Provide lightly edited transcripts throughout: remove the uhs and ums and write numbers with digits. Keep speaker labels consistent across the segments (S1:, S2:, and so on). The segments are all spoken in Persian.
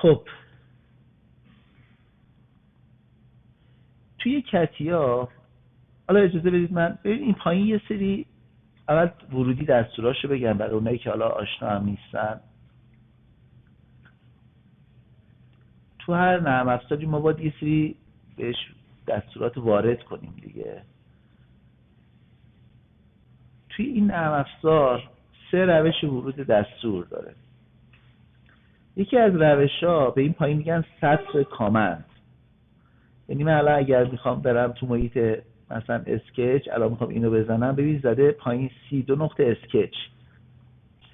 S1: خب توی کتیا حالا اجازه بدید من ببین این پایین یه سری اول ورودی دستوراشو بگم برای اونایی که حالا آشنا هم نیستن. تو هر نرم افزاری ما باید یه سری بهش دستورات وارد کنیم دیگه. توی این نرم افزار 3 روش ورود دستور داره. یکی از روش‌ها به این پایین میگن سطر کامند. یعنی من الان اگر میخوام برم تو محیط مثلا اسکچ، الان میخوام اینو بزنم، ببین زده پایین 32 نقطه اسکچ،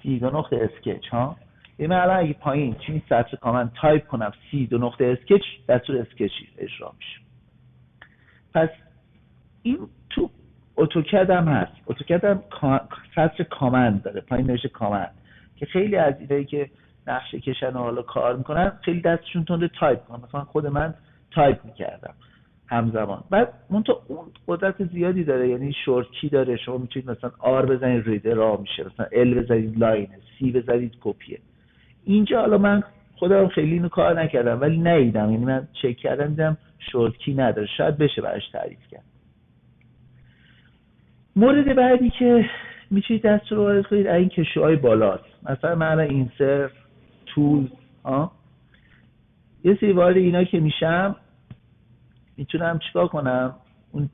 S1: 32 نقطه اسکچ ها. یعنی من الان اگه پایین توی این سطر کامند تایپ کنم 32 نقطه اسکچ، دستور اسکچی اجرا میشه. پس این تو اتوکد هم هست. اتوکد هم سطر کامند داره، پایین نوشته کامند، که خیلی از اینایی که نقشه کشن و حالا کار میکنن خیلی دستشون تنده تایپ کنن. مثلا خود من تایپ میکردم همزمان. بعد منتها اون قدرت زیادی داره، یعنی شورت کی داره. شما میتونید مثلا آر بزنید ریده راه میشه، مثلا ال بزنید لاینه، سی بزنید کپیه. اینجا حالا من خودم خیلی اینو کار نکردم ولی ندیدم، یعنی من چک کردم دیدم شورت کی نداره، شاید بشه براش تعریف کرد. مورد بعدی که میتونید دستور رو وارد کنید این کشوهای بالاست. مثلا من الان اینسرت تول یه سری وارد اینا که میشم میتونم چیکار کنم؟ اون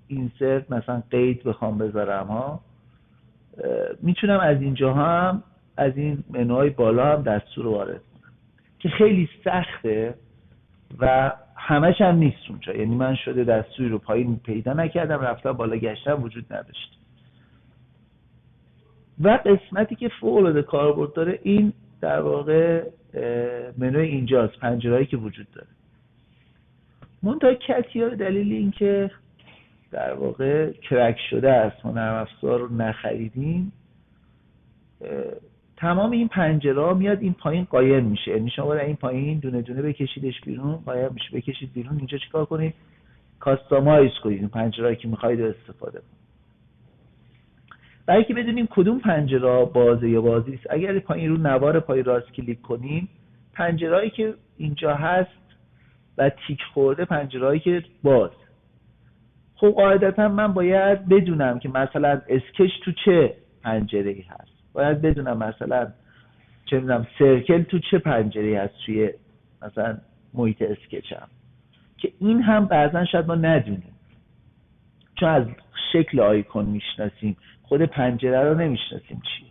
S1: اینسرت مثلا قید بخوام بذارم میتونم از اینجا هم از این منوهای بالا هم دستور رو وارد کنم که خیلی سخته و همش هم نیست اونجا. یعنی من شده دستوری رو پایین پیدا نکردم، رفتم بالا گشتم وجود نداشت. و قسمتی که فوق‌العاده کاربرد داره این در واقع منوی اینجاست، پنجرهایی که وجود داره. منتها کتیا به دلیل اینکه در واقع کرک شده است، ما نرم افزار رو نخریدیم، تمام این پنجره ها میاد این پایین قایم میشه. یعنی شما باید این پایین دونه دونه بکشیدش بیرون، قایم میشه، بکشید بیرون. اینجا چیکار کنید؟ کاستماایز کنید این پنجرهایی که میخواید استفاده کنید. برای که بدونیم کدوم پنجره بازه یا بازی است، اگر پایین رو نوار پای راست کلیک کنیم، پنجرهایی که اینجا هست و تیک خورده پنجرهایی که باز. خب قاعدتا من باید بدونم که مثلا اسکچ تو چه پنجره‌ای هست، باید بدونم مثلا چه می‌دونم سرکل تو چه پنجره‌ای هست توی مثلا محیط اسکچم، که این هم بعضا شاید ما ندونیم چون از شکل آیکون میشناسیم، خود پنجره رو نمیشناسیم چیه.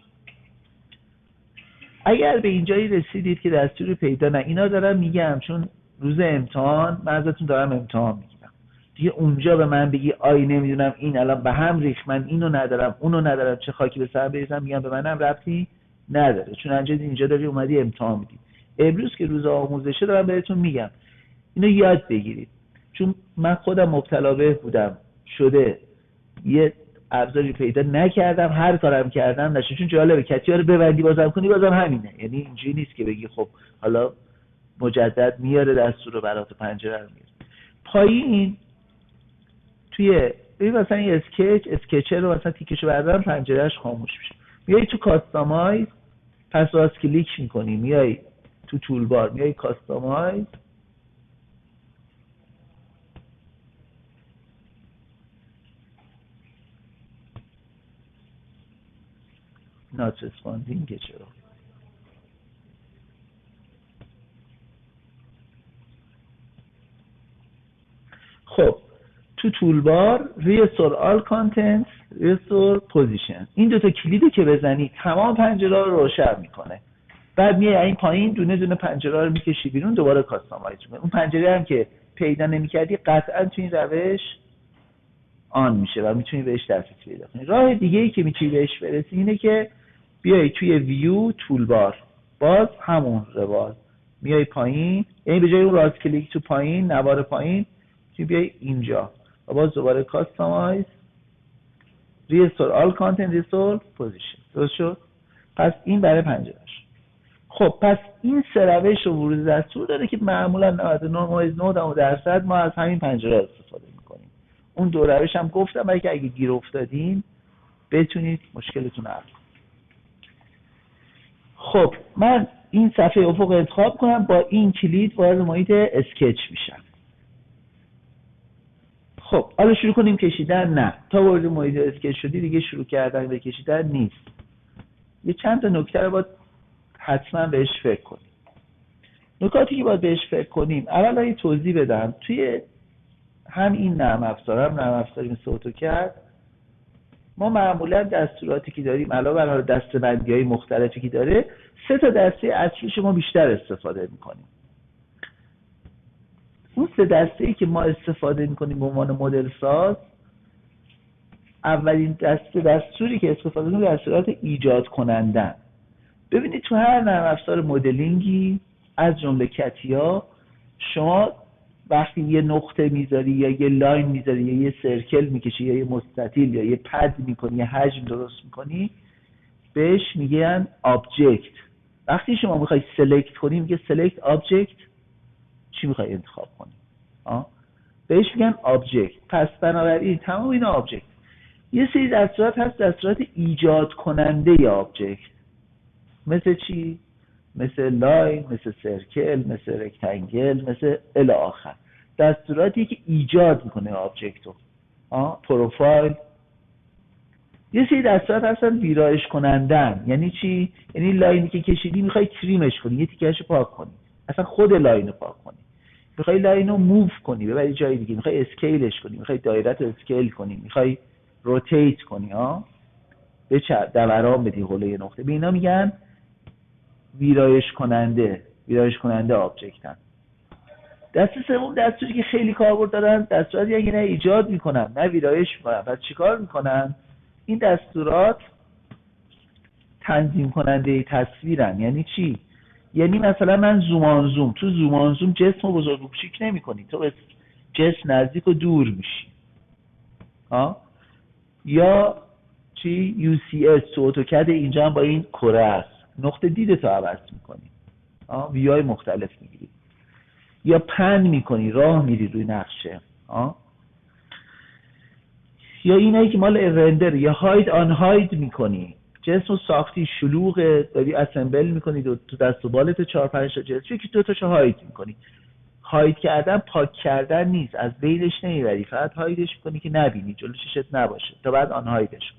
S1: اگر به اینجایی رسیدید که دستوری پیدا نه، اینا دارم میگم چون روز امتحان من ازتون دارم امتحان میگیرم دیگه. اونجا به من بگی آی نمیدونم این الان به هم ریخت، من اینو ندارم اونو ندارم، چه خاکی به سرم بریزم، میگم به منم ربطی نداره، چون اینجا داری اومدی امتحان میدی. امروز که روز آموزشه دارم بهتون میگم اینو یاد بگیرید، چون من خودم مبتلا به بودم، شده یه ابزاری پیدا نکردم، هر کارم کردم نشه. چون جالبه کتیا رو ببندی بازم کنی بازم همینه. یعنی اینجوری نیست که بگی خب حالا مجدد میاره دستور رو برات پنجره رو میاره. پایین توی ببین مثلا این اسکچر رو مثلا تیکشو بردارم پنجرهش خاموش میشه. میای تو کاستماایز، پس راست کلیک میکنی، میای تو تولبار، میای کاستماایز، نات رسپاندینگ چرا؟ خب تو تولبار ریستور آل کانتنتس، ریستور پوزیشن، این دوتا کلیدو که بزنی تمام پنجره رو روشن میکنه. بعد میای این پایین دونه دونه پنجره رو میکشی بیرون، دوباره کاستماایز میکنی. اون پنجره هم که پیدا نمیکردی قطعا تو این روش آن میشه و میتونی بهش دسترسی پیدا کنی. راه دیگه ای که میتونی بهش برسی اینه که بیای توی ویو تولبار، باز همون روال میای پایین، یعنی به جای اون راست کلیک تو پایین نوار پایین که بیای اینجا و باز دوباره کاستماایز، ریستور آل کانتنت، ریستور پوزیشن. درست شد؟ پس این برای پنجرهش. خب پس این 3 روش ورود دستور داره که معمولا 99.9% ما از همین پنجره استفاده میکنیم. اون 2 روش هم گفتم برای که اگه گیر افتادین بتونید مشکلتون رو حل کنید. خب من این صفحه افق انتخاب کنم، با این کلید وارد محیط اسکچ میشم. خب حالا شروع کنیم کشیدن. نه، تا وارد محیط اسکچ شدی دیگه شروع کردن به کشیدن نیست. یه چند تا نکته رو باید حتما بهش فکر کنیم. نکاتی که باید بهش فکر کنیم، اولا یه توضیح بدم. توی هم این نرم افزاری مثل اتوکد، ما معمولا دستوراتی که داریم علاوه بر دسته‌بندی‌های مختلفی که داره، 3 تا دسته اصلی شما بیشتر استفاده می‌کنیم. اون 3 دسته‌ای که ما استفاده می‌کنیم به عنوان مدل ساز، اولین دستوری که استفاده می‌کنیم دستورات ایجاد کنندن. ببینید تو هر نرم افزار مدلینگی از جمله کتیا، شما وقتی یه نقطه میذاری یا یه لاین میذاری یا یه سرکل میکشی یا یه مستطیل یا یه پد میکنی یا حجم درست میکنی، بهش میگن آبجکت. وقتی شما میخوای سلکت کنی میگه سلکت آبجکت، چی میخوای انتخاب کنی؟ بهش میگن آبجکت. پس بنابراین تمام اینا آبجکت. یه سری دستورات هست دستورات ایجاد کننده یا آبجکت. مثل چی؟ مثل لاین، مثل سرکل، مثل رکتنگل، مثل الی آخر. دستوراتی که ایجاد میکنه آبجکتو. پروفایل. یه سری دستورات هستن ویرایش کنندن. یعنی چی؟ یعنی لاینی که کشیدی میخوای تریمش کنی، یه تیکه‌اشو پاک کنی، اصلا خود لاینو پاک کنی. میخوای لاینو موو کنی ببری جای دیگه، میخوای اسکیلش کنی، میخوای دایره‌تو اسکیل کنی، میخوای روتیت کنی، به دوران بدی حول یه نقطه. به اینا میگن ویرایش کننده آبجکتن. دسته سوم دستوری که خیلی کاربرد دارن، دستوراتی که نه ایجاد میکنن نه ویرایش میکنن. پس چیکار میکنن؟ این دستورات تنظیم کننده تصویرن. یعنی چی؟ یعنی مثلا من زوم تو زوم جسم رو بزرگ و کوچیک نمی‌کنی، تو به جسم نزدیک و دور میشی. یا چی؟ UCS تو اتوکد اینجا هم با این کره است، نقطه دیدتو عوض میکنی، ویای مختلف میگیری، یا پن میکنی، راه میری روی نقشه، یا اینایی که مال رندر، یا هاید آن هاید میکنی، جسم و ساختی شلوغه داری اسمبل میکنی، تو دست و بالت 4-5 تا جسم که 2 تاشو هاید میکنی. هاید کردن پاک کردن نیست، از بینش نمیبری، فقط هایدش میکنی که نبینی، جلو چشت نباشه تا بعد آن هایدش.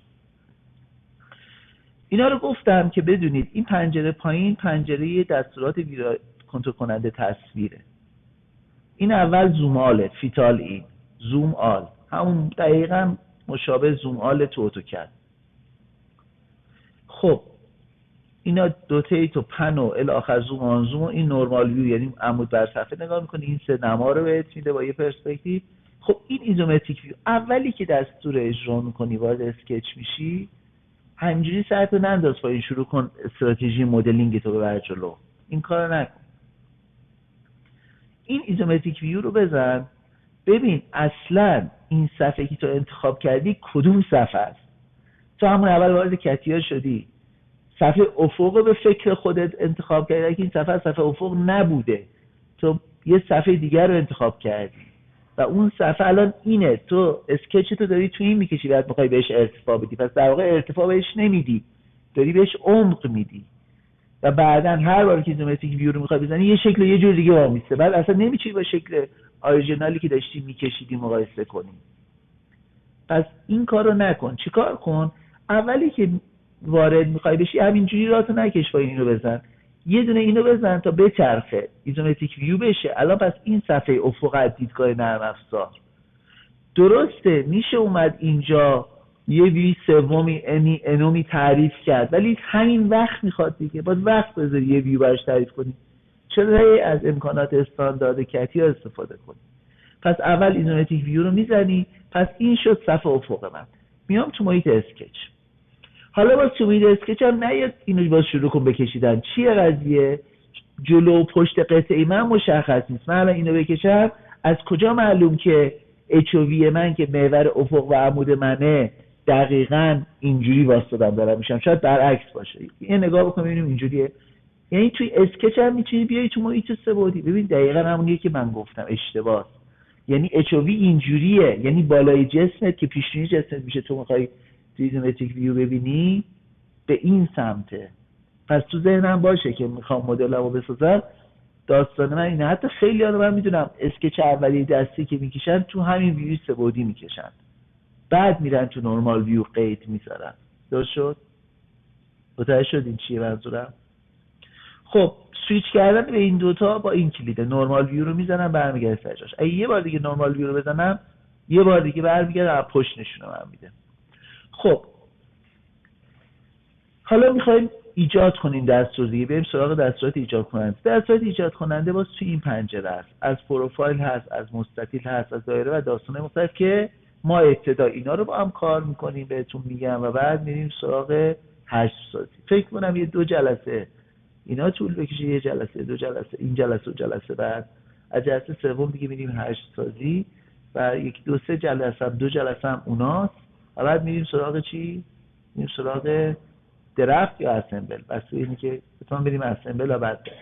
S1: اینا رو گفتم که بدونید این پنجره پایین پنجره دستورات کنترل کننده تصویره. این اول زوم آله، فیتال این زوم آل، همون دقیقاً مشابه زوم آل تو اتوکد. خب اینا دوتایی تو پن و الی آخر زوم آن زوم، و این نورمال ویو یعنی عمود بر صفحه نگاه میکنی، این 3 نما رو بهت میده با یه پرسپکتیو. خب این ایزومتریک ویو اولی که دستور اجرا میکنی وارد اسکچ میشی، همینجوری سرتو ننداز پایین شروع کن استراتژی مدلینگ تو ببر جلو، این کارو نکن. این ایزومتریک ویو رو بزن ببین اصلا این صفحه که تو انتخاب کردی کدوم صفحه است. تو همون اول وارد کتیا شدی، صفحه افق به فکر خودت انتخاب کردی که این صفحه افق نبوده، تو یه صفحه دیگر رو انتخاب کردی و اون صفحه الان اینه، تو اسکچ تو داری تو این میکشی، بعد میخوای بهش ارتفاع بدی، پس در واقع ارتفاع بهش نمیدی، داری بهش عمق میدی و بعداً هر بار که ایزومتریک ویو رو میخوای بزنی یه شکل یه جور دیگه وامیسته، بعد اصلا نمیچی با شکل اوریجینالی که داشتی میکشیدی مقایسه کنی. پس این کارو نکن. چیکار کن؟ اولی که وارد میخوای بشی همینجوری راتو نکش پایین، اینو بزن، یه دونه اینو بزن تا بچرخه ایزومتریک ویو بشه. الان پس این صفحه افق از دیدگاه نرم افزار درسته، میشه اومد اینجا یه وی سومی انومی تعریف کرد، ولی همین وقت میخواد دیگه، باید وقت بذاری یه ویو براش تعریف کنی. چرا از امکانات استاندارد کتیا استفاده کنی؟ پس اول ایزومتریک ویو رو میزنی، پس این شد صفحه افق من. میام تو محیط اسکچ. حالا باز تو محیط اسکچ هم نیاد اینو باز شروع کن بکشیدن. چیه قضیه؟ جلو و پشت قطعه من مشخص نیست. من الان اینو بکشم، از کجا معلوم که اچ و وی من که محور افق و عمود منه دقیقاً اینجوری واسطادم دارم میشم؟ شاید برعکس باشه. یه نگاه بکن ببینیم اینجوریه. یعنی توی اسکچ هم میتونی بیای تو محیط سه‌بعدی ببین دقیقاً همونیه که من گفتم، اشتباه. یعنی اچ و وی اینجوریه، یعنی بالای جسمت که پیشونی جسمت میشه، تو میخوای ایزومتریک ویو ببینی به این سمته. پس تو ذهنم باشه که میخوام مدلمو بسازم. داستان من اینه. حتی خیلی ها رو من میدونم اسکچ اولیه دستی که میکشن تو همین ویو 3 بعدی میکشن، بعد میرن تو نورمال ویو قید میذارن. درست شد؟ متوجه شدین چیه منظورم؟ خب سویچ کردن به این دوتا با این کلیده، نورمال ویو رو میزنم برمیگرده سر جاش. اگه یه بار دیگه نورمال ویو رو بزنم یه بار دیگه برمیگرده پشت نشونه من میده. خب حالا میخوایم ایجاد کنیم دستور دیگه. بریم سراغ دستورات ایجاد کننده. دستورات ایجاد کننده باز تو این پنجره است. از پروفایل هست، از مستطیل هست، از دایره و داستان مختلف که ما ابتدا اینا رو با هم کار میکنیم بهتون میگم و بعد میریم سراغ هشت سازی. فکر کنم یه 2 جلسه اینا طول بکشه، یه جلسه 2 جلسه این جلسه و جلسه بعد از جلسه سوم دیگه میریم هشت سازی و 1 2 3 جلسه هم 2 جلسه هم اوناست و بعد میریم سراغ چی؟ میریم سراغ درفت یا اسمبل، بسته اینه که بتونم بریم اسمبل و بعد بریم.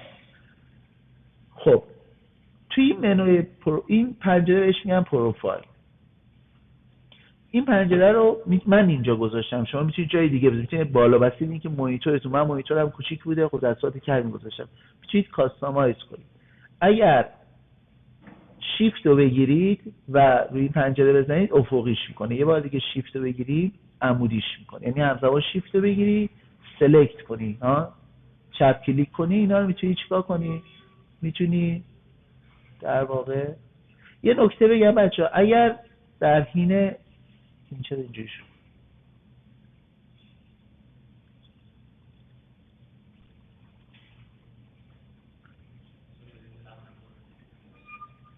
S1: خب توی این منوی این پنجره بهش میگم پروفایل. این پنجره رو من اینجا گذاشتم، شما میتونید جای دیگه بذارید، میتونید بالا بستید این که مانیتورتون، من مانیتورم کوچیک بوده خب دستاتی که همین گذاشتم، میتونید کاستماایز کنید. اگر شیفت رو بگیرید و روی این پنجره بزنید افقیش میکنه، یه بار دیگه شیفت رو بگیرید عمودیش میکنه. یعنی همزمان شیفت رو بگیری سلکت کنی چپ کلیک کنی، اینا رو میتونی چیکار کنی؟ میتونی در واقع یه نکته بگم بچه‌ها، اگر در حین این چرا اینجوری شد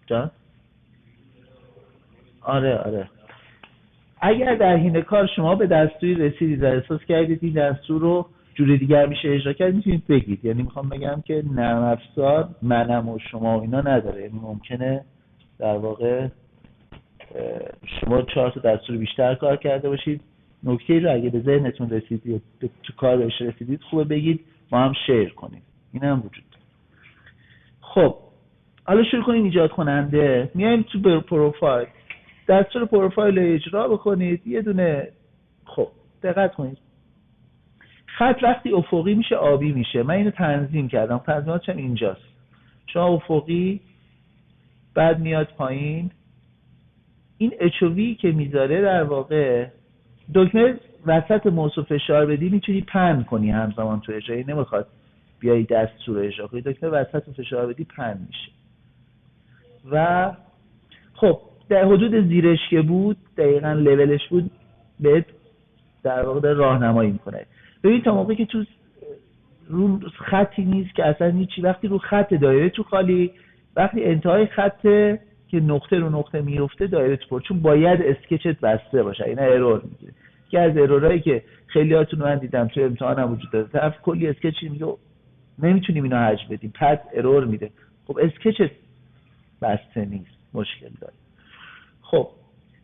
S1: جان؟ آره اگر در حین کار شما به دستوری رسیدید و احساس کردید این دستور رو جور دیگر میشه اجرا کرد، میتونید بگید. یعنی میخوام بگم که نرم افزار منم و شما و اینا نداره. یعنی ممکنه در واقع شما 4 تا دستور بیشتر کار کرده باشید، نکته رو اگه به ذهنتون رسید یا تو کار بهش رسیدید خوبه بگید، ما هم شیر کنیم. این هم وجود داره. خب حالا شروع کنیم ایجاد کننده. میایم تو پروفایل، دستور پروفایل رو اجرا بکنید. یه دونه خب دقت کنید، خط وقتی افقی میشه آبی میشه. من اینو تنظیم کردم، تنظیماتش هم اینجاست. شما افقی، بعد میاد پایین. این اچووی که میذاره در واقع دکمه وسط موس فشار بدی میتونی پن کنی همزمان تو اجرایی، نمیخواد بیایی دستور اجرا کنی، دکمه وسط فشار بدی پن میشه. و خب در حدود زیرش که بود دقیقاً لولش بود بهت در واقع راهنمایی میکنه. ببین تا موقعی که تو رو خطی نیست که اصلا هیچی، وقتی رو خط دایره تو خالی، وقتی انتهای خط که نقطه رو نقطه میفته دایره تو پر، چون باید اسکچت بسته باشه، اینا ارور میگیره. که از ارورایی که خیلیاتون من دیدم تو امتحانم وجود داره، طرف کلی اسکچ میگه نمیتونیم اینا حجم بدیم، پد ارور میده. خب اسکچت بسته نیست، مشکل داره. خب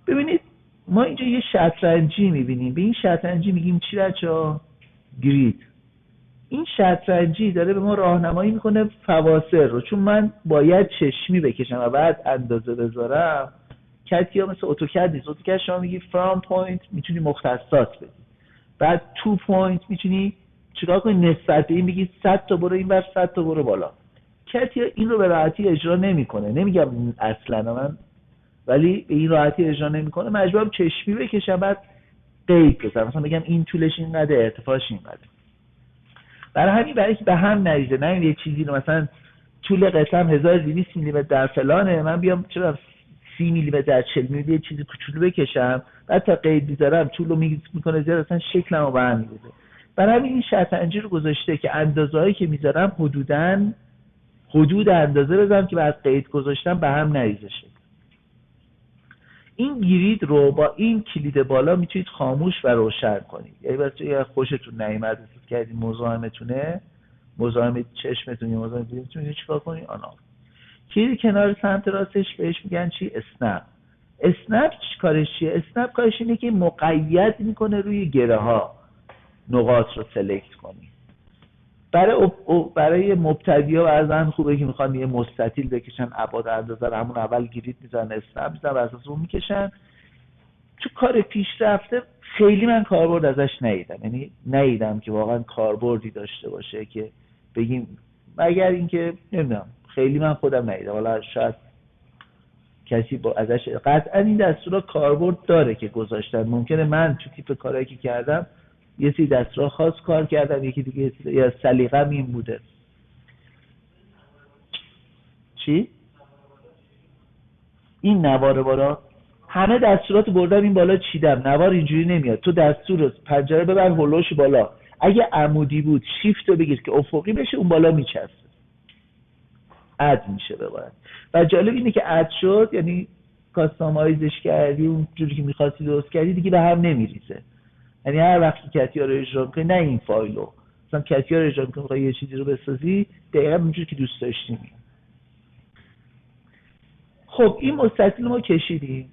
S1: ببینید ما اینجا یه شطرنجی میبینیم. به این شطرنجی میگیم چی بچه‌ها؟ گرید. این شطرنجی داره به ما راهنمایی میکنه فواصل رو، چون من باید چشمی بکشم و بعد اندازه بذارم. کدیا مثل اتوکد نیست. اتوکد شما میگی فرام پوینت میتونی مختصات بدی، بعد تو پوینت میتونی چیکار کنی؟ نسبت به این میگی 100 تا برو این ور 100 تا برو بالا. کدیا این رو به راحتی اجرا نمیکنه، نمیگم اصلا من، ولی به این راحتی اجرا نمیکنه. مجبورم چشمی بکشم بعد قید بزنم، مثلا بگم این طولش اینقدر ارتفاعش اینقدر. برای که به هم نریزه، نه یه چیزی رو مثلا طول قسم 1200 میلی متر در فلانه، من بیام چرا 30 میلی متر در 40 میلی یه چیزی کوچولو بکشم بعد تا قید بذارم طول رو میکنه زیاد، اصلا شکلمو به هم میریزه. برای همین این شطرنجی رو گذاشته که اندازه‌هایی که میذارم حدود اندازه بذارم که بعد قید گذاشتم به هم نریزه. این گرید رو با این کلید بالا میتونید خاموش و روشن کنید. یعنی واسه خوشتون نیامد احساس کردین مزاحم چشمتون یا مزاحم دیدتون چیکار کنید؟ کلید کنار سمت راستش بهش میگن چی؟ اسنپ کارش چیه؟ اسنپ کارش اینه که مقید میکنه روی گره ها نقاط رو سلکت کنی. برای مبتدی‌ها بعضن خوبه که میخوان یه مستطیل بکشن، ابعاد اندازه رو همون اول گرید میزنن، اسنپ میزنن و اساس اون میکشن. تو کار پیشرفته خیلی من کاربرد ازش ندیدم، یعنی ندیدم که واقعا کاربردی داشته باشه که بگیم، مگر اینکه نمیدونم، خیلی من خودم ندیدم، حالا شاید کسی با ازش، قطعا این دستورا کاربرد داره که گذاشتن. ممکنه من تو تیپ کارهایی که کردم یه سری دستورا خاص کار کردم، یکی دیگه یا سلیقه‌م این بوده. چی؟ این نوار بالا همه دستورات بردم این بالا چیدم، نوار اینجوری نمیاد. تو دستور پنجره ببر هولوش بالا، اگه عمودی بود شیفت رو بگیر که افقی بشه، اون بالا میچسبه، اد میشه ببارد. و جالب اینه که اد شد، یعنی کاستامایزش کردی اون جوری که میخواستی درست کردی، دیگه به هم نمیریزه. یعنی هر وقتی کتیا رو اجرا میکنی، نه این فایلو، مثلا کتیا رو اجرا میکنی، یه چیزی رو بسازی دقیقاً اونجوری که دوست داشتی میاد. خب این مستطیل ما کشیدیم.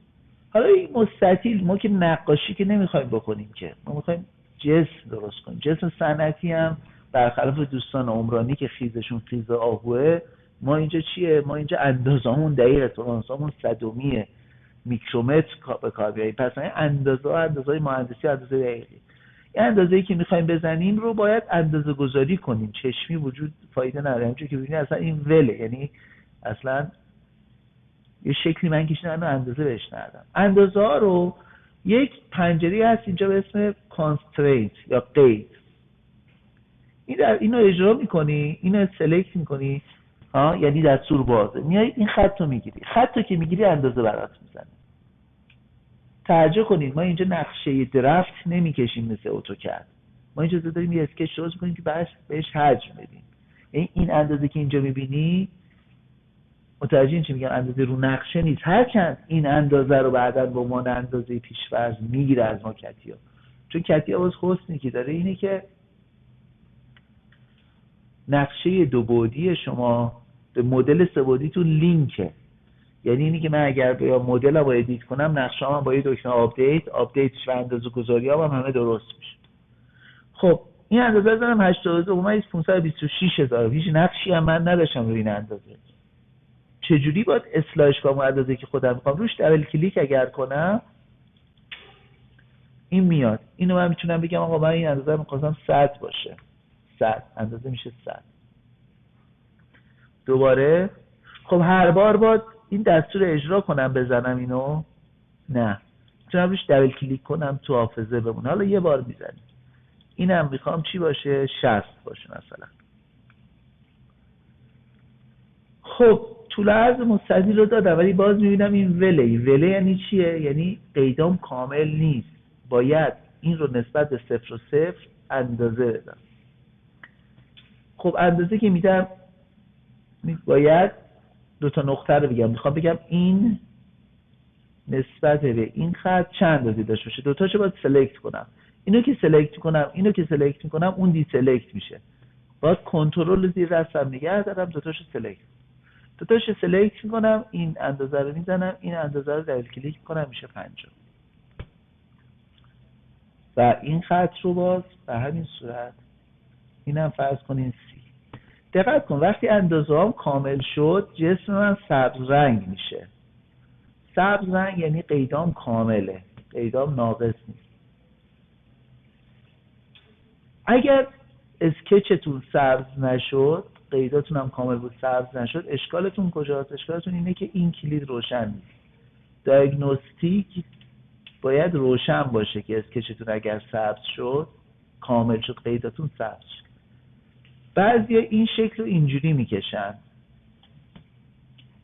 S1: حالا این مستطیل ما که نقاشی که نمیخوایم بکنیم، که ما میخوایم جسم درست کنیم. جسم صنعتی هم برخلاف دوستان عمرانی که خیزشون خیز آهوه، ما اینجا چیه؟ ما اینجا اندازه‌مون دقیقه، تولانسامون صدومیه، میکرومتر به کار بیاریم. پس این اندازه‌های مهندسی اندازه دقیقی. این اندازه‌ای که میخوایم بزنیم رو باید اندازه گذاری کنیم. چشمی وجود فایده نداره. همونجوری که ببینید اصلا این وله، یعنی اصلا یه شکلی من کشیدم اندازه بهش ندادم. اندازه ها رو یک پنجره هست اینجا به اسم constraint یا قید. اینو اجرا میکنی، اینو سلکت میکنی، یعنی دستور بازه، میای این خط رو میگیری. خط رو که میگیری اندازه برات میزنه. توجه کنید ما اینجا نقشه درفت نمیکشیم مثل اتوکد. ما اینجا داریم یه اسکچ درست میکنیم که بهش حجم بدیم. این اندازه که اینجا میبینی، متوجه این چی میگم، اندازه رو نقشه نیست. هرچند این اندازه رو بعداً به عنوان اندازه پیش‌فرض میگیره از ما کتیا، چون کتیا باز حسنی که داره اینه که نقشه دو بعدی شما به مدل سه بعدیتون لینکه. یعنی اینی که من اگر بیا مدل رو ادیت کنم، نقشه هم با یه دکمه آپدیتش و اندازه گذاری هم همه درست میشه. خب این اندازه دارم 82,526,000. هیچ نقشی هم من نداشتم روی این اندازه. چجوری باید اصلاحش کنم اندازه‌ای که خودم میخوام؟ روش دبل کلیک اگر کنم این میاد. اینو من میتونم بگم آقا من این اندازه میخواستم 100 باشه. 100 اندازه میشه 100. دوباره خب هر بار باید این دستور اجرا کنم بزنم اینو؟ نه، میتونم روش دبل کلیک کنم تو حافظه بمونه. حالا یه بار میزنیم. اینم میخوام چی باشه؟ 60 باشه مثلا. خب طول عرض مستطیل رو دادم، ولی باز میبینم این وله یعنی چیه؟ یعنی قیدام کامل نیست. باید این رو نسبت به 0 و 0 اندازه بدم. خب اندازه که میدم باید دو تا نقطه رو بگم. میخوام بگم این نسبت به این خط چند اندازه داشته باشه. دوتاشو باید سلکت کنم. اینو که سلکت میکنم اون دی سلکت میشه. باید کنترل زیر دستم نگه دارم، دوتاشو سلکت میکنم، این اندازه رو میزنم، این اندازه رو دبل کلیک میکنم، میشه 50. و این خط رو باز به همین صورت، اینم فرض کنین 30. دقت کن وقتی اندازه هم کامل شد، جسم من سبز رنگ میشه. سبز رنگ یعنی قیدام کامله، قیدام ناقص نیست. اگر اسکچتون سبز نشد، قیداتون هم کامل بود سبز نشد، اشکالتون کجاست؟ اشکالتون اینه که این کلید روشن نیست. دیاگنوستیک باید روشن باشه که اسکچتون اگر سبز شد، کامل شد، قیداتون سبز شد. بعضیا این شکل رو اینجوری میکشن،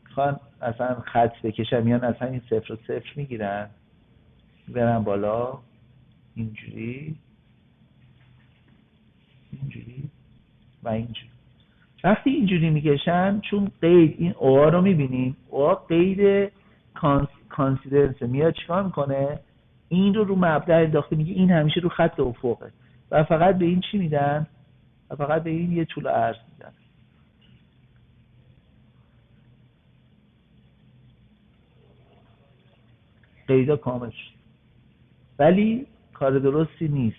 S1: میخوان اصلا خط بکشن، میان اصلا این 0 و 0 میگیرن، برن بالا اینجوری و اینجوری. وقتی اینجوری میکشن، چون قید این اوها رو میبینیم، اوها قید کانسیدرنس میاد چیکار میکنه؟ این رو مبدا انداخته، میگه این همیشه رو خط افقه و فقط به این چی میدن؟ و فقط به این یه طول عرض میدن. قیدا کامل شد، ولی کار درستی نیست.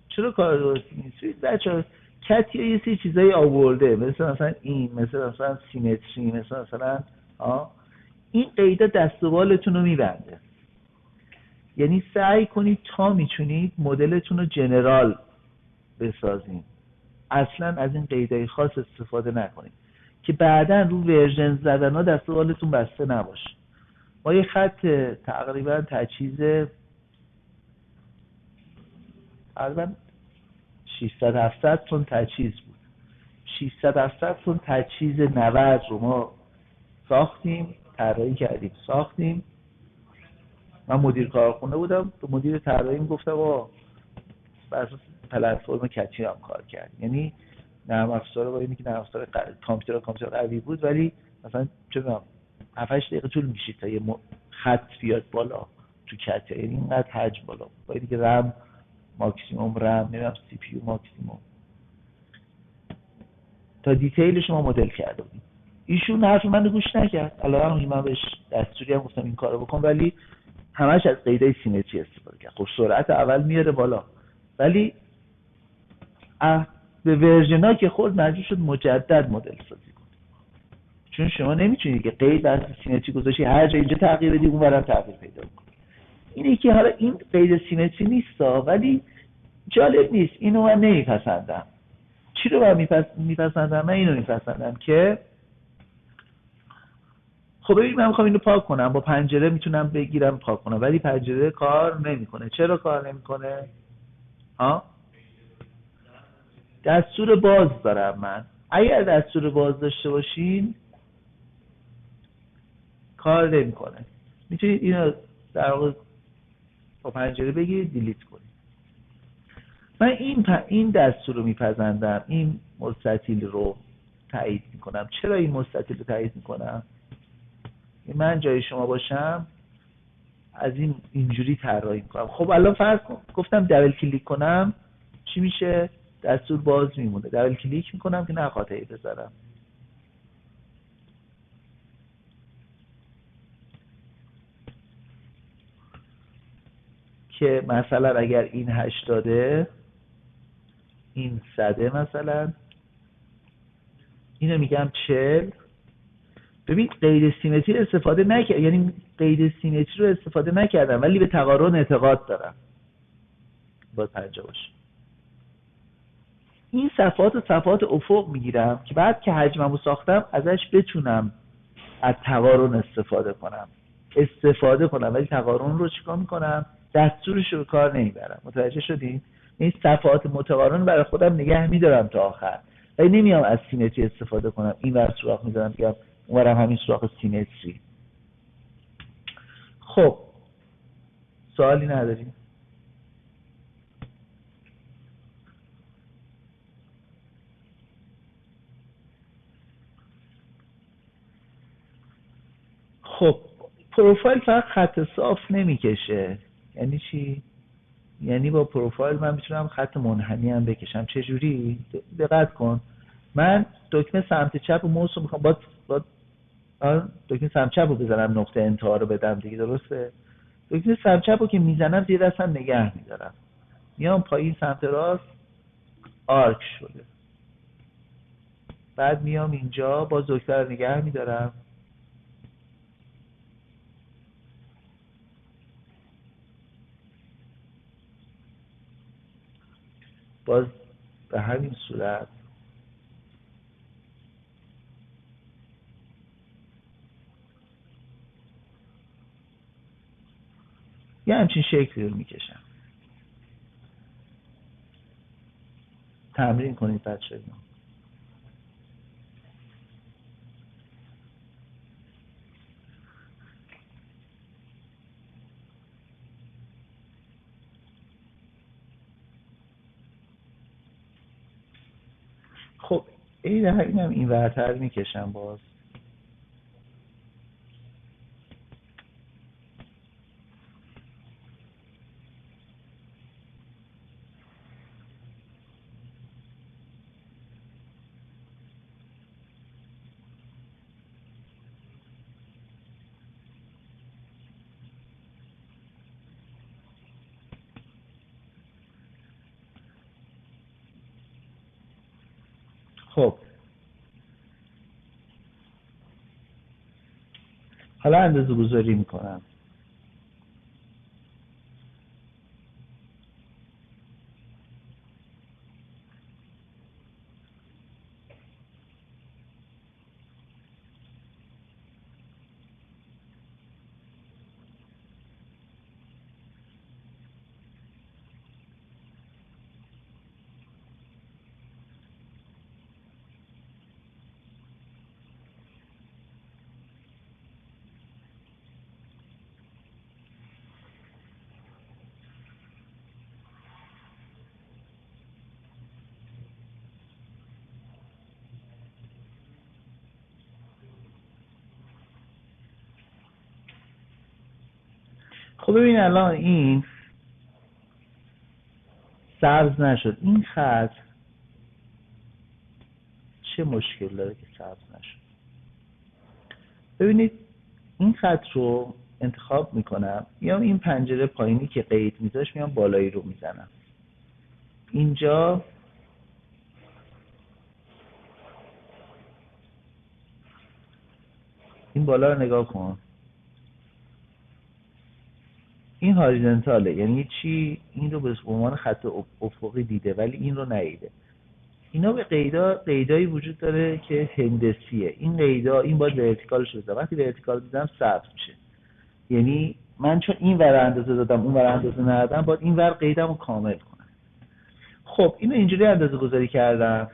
S1: چرا کار درستی نیست؟ بچه‌ها کتیا یه سری چیزایی آورده، مثلا این، مثلا سیمتری، مثلا این قیدا دست و بالتون رو میبنده. یعنی سعی کنید تا میتونید مدلتون رو جنرال بسازین، اصلا از این قیدای خاص استفاده نکنید که بعدا رو ورژن زدن ها دست و بالتون بسته نباشه. ما یه خط تقریبا تجهیز تقریبا 600 700 تن تجهیز بود، 600 700 تن تجهیز 90 رو ما ساختیم، طراحی کردیم، ساختیم. من مدیر کارخونه بودم، به مدیر طراحی گفتم بر اساس پلتفرم کچی هم کار کرد، یعنی نرم افزار با اینی که نرم افزار کامپیوتر قوی بود، ولی مثلا چه می‌دونم 7 8 دقیقه طول می‌کشید تا یه خط بیاد بالا تو کچ، یعنی اینقدر حجم بالا بود، با اینکه رم ماکسیمم، رم نمیدونم سی پی یو ماکسیمم، تا دیتیلش ما مدل کرده بودیم. ایشون حرف منو گوش نکرد، الان من بهش دستوری هم گفتم این کارو بکن، ولی همش از قیدای سیمتری استفاده کرد. خب سرعت اول میاره بالا، ولی به ورژن‌ها که خود مجبور شد مجدد مدل سازی کنه، چون شما نمیتونید که قید بر سیمتری گذاشتی هر جا اینجا تغییر بدی اونورم تغییر پیدا کنه. اینه که حالا این قید سیمتری نیستا، ولی جالب نیست، اینو من نمیپسندم. چی رو من میپسندم؟ من اینو میپسندم که خب ببین من میخوام اینو پاک کنم، با پنجره میتونم بگیرم پاک کنم، ولی پنجره کار نمیکنه. چرا کار نمیکنه؟ دستور باز دارم من. اگر دستور باز داشته باشین کار نمیکنه. میتونید اینو در واقع با پنجره بگیرید دیلیت کنید. من این دستور رو میپسندم، این مستطیل رو تایید میکنم. چرا این مستطیل رو تایید میکنم؟ من جای شما باشم از اینجوری طراحی میکنم. خب الان فرض کن گفتم دبل کلیک کنم چی میشه؟ دستور باز میمونه. دبل کلیک میکنم که نه خاطری بذارم. که مثلا اگر این 80 این 100 مثلا اینو میگم 40. ببین قید سیمتری استفاده نکردم، یعنی قید سیمتری رو استفاده نکردم ولی به تقارن اعتقاد دارم. باید 50 باشه. این صفحات افق میگیرم که بعد که حجممو ساختم ازش بتونم از تقارن استفاده کنم ولی تقارن رو چیکار میکنم؟ دستورش رو کار نمیبرم. متوجه شدین؟ این صفحات متقارن برای خودم نگه میدارم تا آخر، ولی نمیام از سیمتری استفاده کنم. این ور سوراخ میذارم بگم اونورم همین سوراخ سیمتری. خب سوالی نداریم؟ خب پروفایل فقط خط صاف نمیکشه. یعنی چی؟ یعنی با پروفایل من میتونم خط منحنی هم بکشم. چه جوری؟ دقت کن. من دکمه سمت چپ و موس رو میخوام با دکمه سمت چپ رو بزنم، نقطه انتها رو بدم دیگه، درسته؟ دکمه سمت چپ رو که میزنم زیر دستم نگه میدارم، میام پایین سمت راست آرک شده، بعد میام اینجا باز دکمه رو نگه میدارم، باز به همین صورت یه همچین شکلی رو میکشم. تمرین کنید بچه‌ها. خب اینم این ورتر میکشم باز. خب حالا اندازه گذاری میکنم. خب ببین الان این سبز نشد، این خط چه مشکل داره که سبز نشد؟ ببینید این خط رو انتخاب میکنم، میام این پنجره پایینی که قید میذاش میام بالایی رو میزنم. اینجا این بالا رو نگاه کن، این هاریزونتاله، یعنی چی؟ این رو به عنوان خط افقی دیده ولی این رو ندیده. اینا به قیدایی وجود داره که هندسیه. این قیدا این باید ورتیکالش رو بزنم، وقتی ورتیکال بزنم سبز میشه. یعنی من چون این ور اندازه دادم اون ور اندازه ندادم، باید این ور قیدم رو کامل کنم. خب اینو اینجوری اندازه گذاری کردم،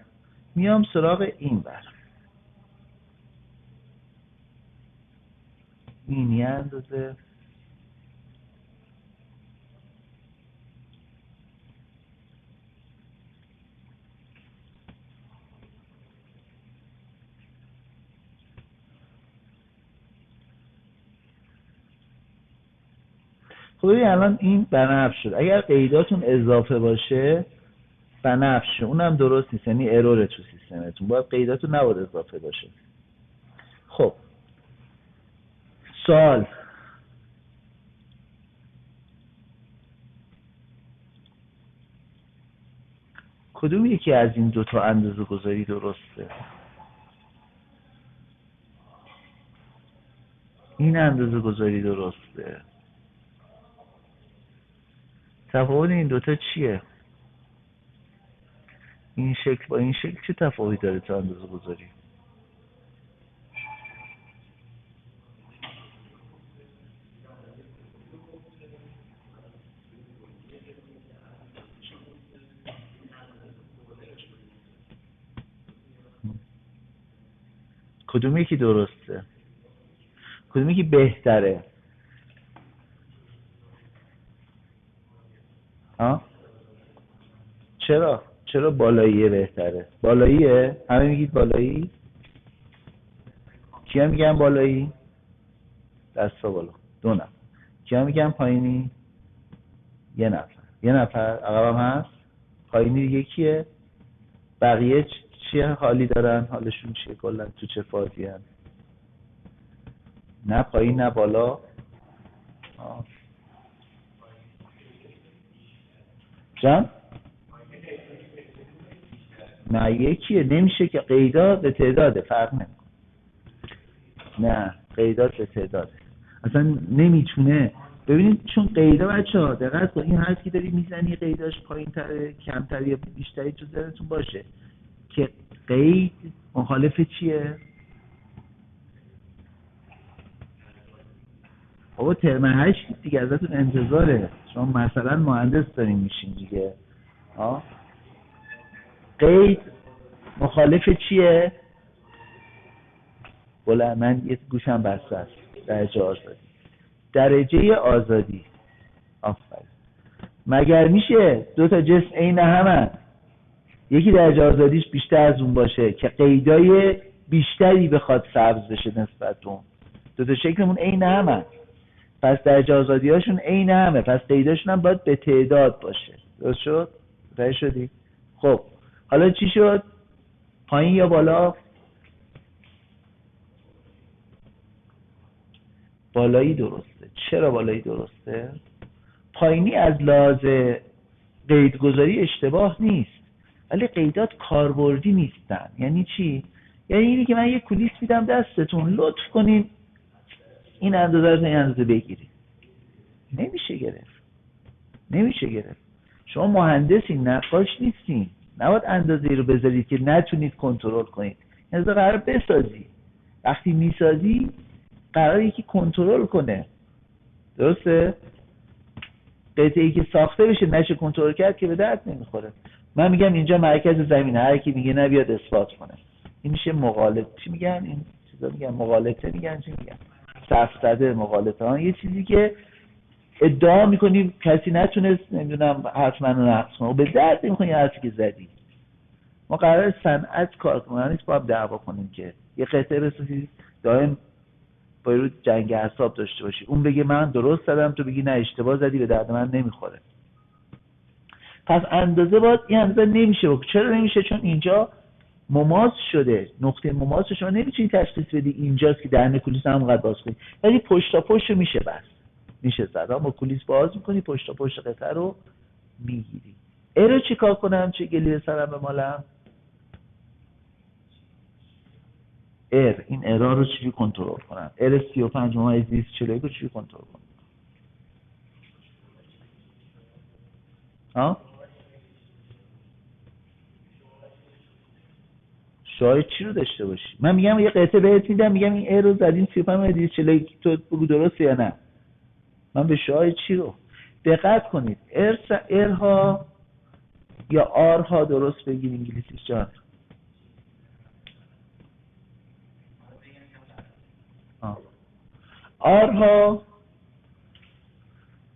S1: میام سراغ این ور، این یه اندازه، خب ببین الان این بنفش شد. اگر قیداتون اضافه باشه بنفشه، اونم درست نیست، یعنی اروره تو سیستمتون، باید قیداتون نباید اضافه باشه. خب سوال، کدوم یکی از این دوتا اندازه گذاری درسته؟ این اندازه گذاری درسته. تفاوت این دوتا چیه؟ این شکل با این شکل چه تفاوتی داره تو اندازه گذاری؟ کدوم یکی درسته؟ کدوم یکی بهتره؟ ها؟ چرا بالاییه بهتره؟ بالاییه؟ همه میگید بالایی؟ کیا میگن بالایی؟ دستا بالا. دو نفر. کیا میگن پایینی؟ یه نفر عقبم هست. پایینی دیگه کیه؟ بقیه چیه حالی دارن؟ حالشون چیه کلا؟ تو چه فازی هست؟ نه پایین نه بالا. جان؟ نه یکیه، نمیشه که قیدات به تعداده، فرق نمیکنه. نه قیدات به تعداده، اصلا نمیتونه. ببینید چون قیدا بچه‌ها دقت کن، این حرفی داری میزنی قیداش پایین‌تره کمتر یا بیشتری تو ذهنتون باشه که قید مخالف چیه؟ بابا ترم 8 دیگه ازتون انتظاره، شما مثلا مهندس دارین میشین دیگه. قید مخالف چیه؟ بله من یه گوشم بسته است. درجه آزادی. آفرین. مگر میشه دو تا جسم عین همن یکی درجه آزادیش بیشتر از اون باشه که قیدای بیشتری بخواد سبز بشه نسبت به اون؟ دو تا شکلمون عین همن، پس درجه آزادی هاشون عین همه، پس قیداشون هم باید به تعداد باشه. درست شد؟ متوجه شدی؟ خب حالا چی شد؟ پایین یا بالا؟ بالایی درسته. چرا بالایی درسته؟ پایینی از لحاظ قیدگذاری اشتباه نیست، ولی قیدات کاربردی نیستن. یعنی چی؟ یعنی اینی که من یه کولیس میدم دستتون، لطف کنین این اندازه رو این اندازه بگیرید. نمیشه گرفت. شما مهندسین، نقاش نیستین، نباید اندازه رو بذارید که نتونید کنترل کنید. یعنی قرار بسازی، وقتی میسازی قراره یکی کنترل کنه. درسته؟ قطعه‌ای که ساخته بشه نشه کنترل کرد که به درد نمیخوره. من میگم اینجا مرکز زمینه، هر کی میگه نه بیاد اثبات کنه. این میشه مغالطه. چی میگن این چیزا؟ میگن مغالطه، میگن چی میگن؟ صف زده، مغالطه ها. یه چیزی که ادعا میکنی کسی نتونست نمیدونم حرف منو نقص کنه و به درد نمیخوره یه حرفی که زدی. ما قراره صنعت کار کنیم، نیست با هم دعوا کنیم که یه قطعه بسازی دائم باید جنگ اعصاب داشته باشی، اون بگه من درست زدم تو بگی نه اشتباه زدی، به درد من نمیخوره. پس اندازه باید این اندازه نمیشه بکن. چرا نمیشه؟ چون اینجا مماس شده، نقطه مماس شما نمیتونی تشخیص بدی اینجاست که دهن کولیس همونقدر باز کنی، ولی پشت تا پشت رو میشه بست، میشه زد. با کولیس باز میکنی، پشت تا پشت قطعه رو میگیری. رو چیکار کنم؟ چه گلی به سرم بمالم؟ این ارا رو چجوری کنترل کنم؟ 35 ممیز 241 رو چجوری کنترل کنم؟ ها؟ شاید چی رو داشته باشی؟ من میگم یه قطعه بهت میدم، میگم این رو زدین 35 ممیز 241 تو بگو درسته یا نه. من به شاید چی رو؟ دقت کنید، ها یا آر ها درست بگید انگلیسیش جان؟ آر ها،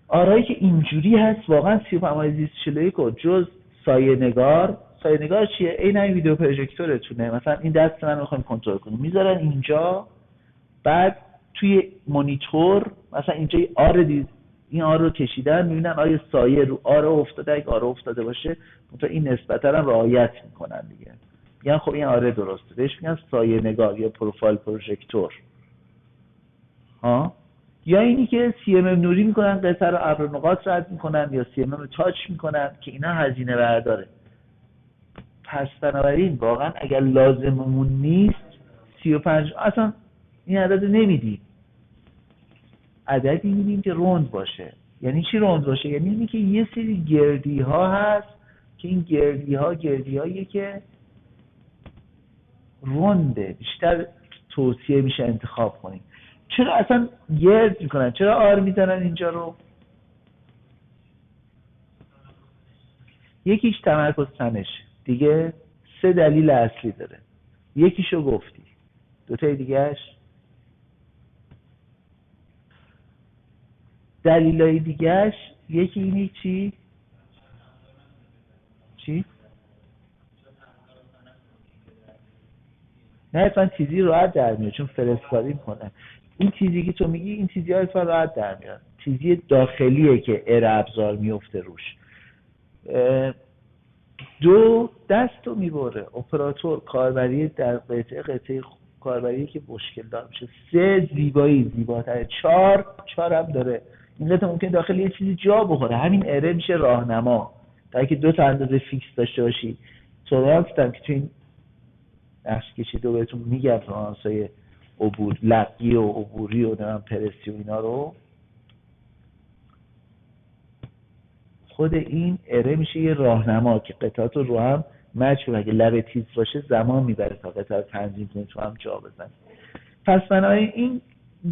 S1: آرایی که اینجوری هست واقعا 35/241 رو جز سایه نگار چیه؟ این همین ویدیو پروژکتورتونه، مثلا این دست من رو میخوایم کنترل کنیم، میذارن اینجا، بعد توی مانیتور مثلا اینجا این آر رو کشیدن، میبینن آیا سایه رو آر افتاده، اگه آر افتاده باشه مثلا این نسبت هم رعایت میکنن دیگه، میگن خب این آره درسته، بهش میگن سایه نگار یا پروفایل پروژکتور. یا اینی که سی ام ام نوری میکنن، قطعه رو ابر نقاط رد میکنن، یا سی ام ام تاچ میکنن که اینا هزینه برداره. پس بنابراین واقعا اگر لازممون نیست 35 اصلا این عدد نمیدیم، عددی میدیم که روند باشه. یعنی چی روند باشه؟ یعنی اینی که یه سری گردی ها هست که این گردی هاییه که رونده، بیشتر توصیه میشه انتخاب کنیم. چرا اصلا گرد میکنن؟ چرا آر میزنن اینجا رو؟ یکیش تمرکز تنش دیگه، 3 دلیل اصلی داره، یکیشو گفتی، دوتای دیگهش دلیلای دیگهش یکی اینی چی؟ نه اصلا تیزی راحت در میاد چون فرستکاری میکنن. این تیزی که تو میگی، این تیزی ها اصلا راحت در میاد، تیزی داخلیه که ابزار میفته روش. 2 دستو میبره اپراتور، کاربری در قطعه کاربری که مشکل دار میشه. 3 زیباتره. 4 هم داره، این قطعه ممکن داخل یه چیزی جا بخوره، همین اره میشه راهنما، تا اینکه 2 تا اندازه فیکس داشته باشی. تولرانس هم که تو این نقش کشیده بهتون میگم، تولرانسای عبور لقی و عبوری و پرسی و اینا رو، خود این اره میشه یه راهنما که قطعات رو هم مچ کنه. اگه لبه تیز باشه زمان میبره تا قطعات تنظیم کنید تو هم جا بزنید. پس بنابراین این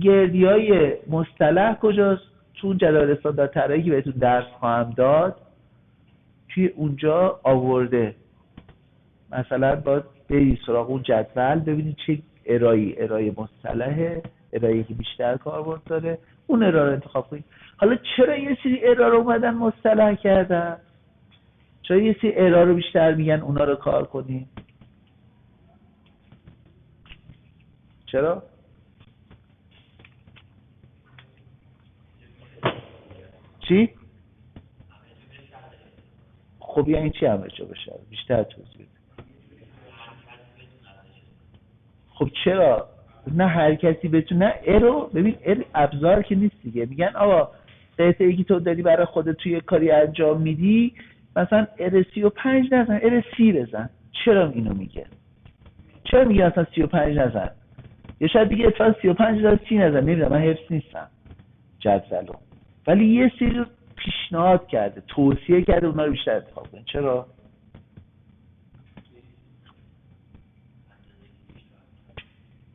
S1: گردی های مصطلح کجاست؟ تو جدول استاندارد طراحی که بهتون درس خواهم داد توی اونجا آورده. مثلا باید برید سراغ اون جدول ببینید چه ارائه مصطلحه، ارائه‌ای که بیشتر کاربرد داره، اون ارائه رو انتخاب کنید. حالا چرا یه سری ارائه رو اومدن مصطلح کردن؟ چرا یه سری ارائه رو بیشتر میگن اونا رو کار کنید؟ چرا؟ چی؟ خب یعنی چی همه جا بشه؟ بیشتر توضیح بده. خب چرا؟ نه هر کسی بتونه. ارو ببین، ابزار که نیست دیگه. میگن آقا قطعه‌ای که تو داری برای خودت توی کاری انجام میدی، مثلا ار 35 نزن، ار 30 بزن. چرا اینو میگه؟ چرا میگه اصلا 35 نزن؟ یا شاید دیگه اصلا 35 نزن 30 نزن، نمیدونم، من حفظ نیستم جدولو، ولی یه سری پیشنهاد کرده، توصیه کرده اونا رو بیشتر انتخاب کنید. چرا؟